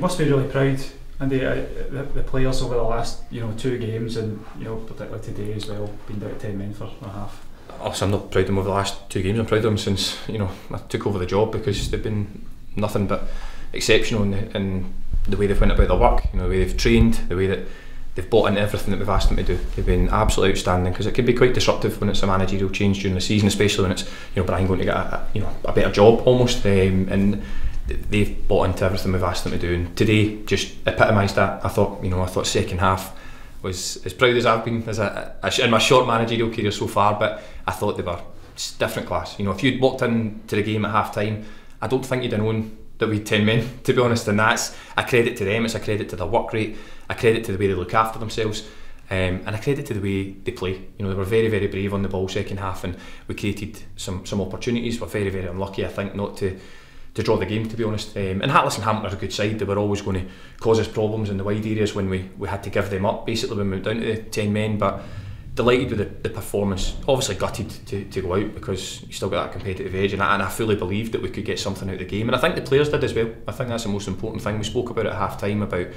You must be really proud, and the players over the last 2 games, and particularly today as well, being down to 10 men for a half. Also, I'm not proud of them over the last 2 games. I'm proud of them since I took over the job, because they've been nothing but exceptional in the way they've went about their work, the way they've trained, the way that they've bought into everything that we've asked them to do. They've been absolutely outstanding, because it can be quite disruptive when it's a managerial change during the season, especially when it's Brian going to get a better job almost, and they've bought into everything we've asked them to do. And today just epitomised that. I thought second half was as proud as I've been in my short managerial career so far, but I thought they were different class. If you'd walked into the game at half time, I don't think you'd have known that we had 10 men, to be honest, and that's a credit to them. It's a credit to their work rate, a credit to the way they look after themselves, and a credit to the way they play. They were very, very brave on the ball second half, and we created some opportunities. We're very, very unlucky, I think, not to draw the game, to be honest. And Heartless and Hampton are a good side. They were always going to cause us problems in the wide areas when we had to give them up, basically, when we went down to the 10 men. But delighted with the performance. Obviously gutted to go out, because you still got that competitive edge, and I fully believed that we could get something out of the game, and I think the players did as well. I think that's the most important thing. We spoke about it at half time, about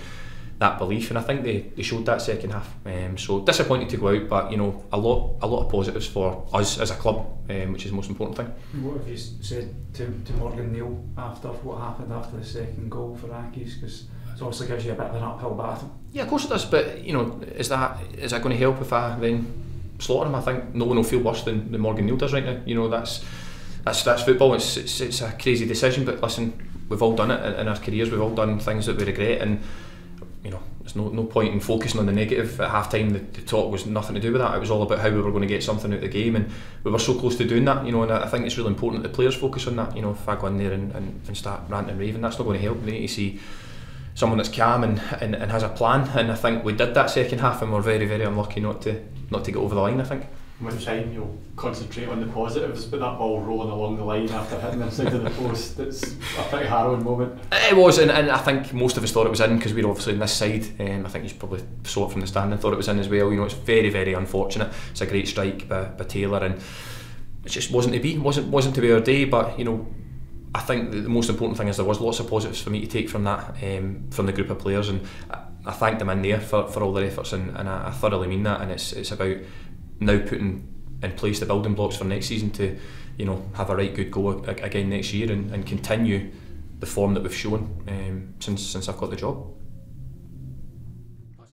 that belief, and I think they showed that second half. So disappointed to go out, but a lot of positives for us as a club, which is the most important thing. What have you said to Morgan Neal after what happened after the second goal for Accies? Because it obviously gives you a bit of an uphill battle. Yeah, of course it does, but is that going to help if I then slaughter him? I think no one will feel worse than Morgan Neal does right now. That's football. It's a crazy decision, but listen, we've all done it in our careers. We've all done things that we regret, and there's no point in focusing on the negative. At half time, the talk was nothing to do with that. It was all about how we were going to get something out of the game, and we were so close to doing that. And I think it's really important that the players focus on that. If I go in there and start ranting and raving, that's not going to help. They need to see someone that's calm and has a plan, and I think we did that second half, and we're very, very unlucky not to get over the line, I think. One time you'll concentrate on the positives, but that ball rolling along the line after hitting the side of the post, it's a pretty harrowing moment. It was, and I think most of us thought it was in, because we were obviously on this side. I think you probably saw it from the stand and thought it was in as well. It's very, very unfortunate. It's a great strike by Taylor, and it just wasn't to be. Wasn't to be our day. But I think the most important thing is there was lots of positives for me to take from that, from the group of players, and I thanked them in there for all their efforts, and I thoroughly mean that. And it's about now putting in place the building blocks for next season to have a right good go again next year, and continue the form that we've shown since I've got the job.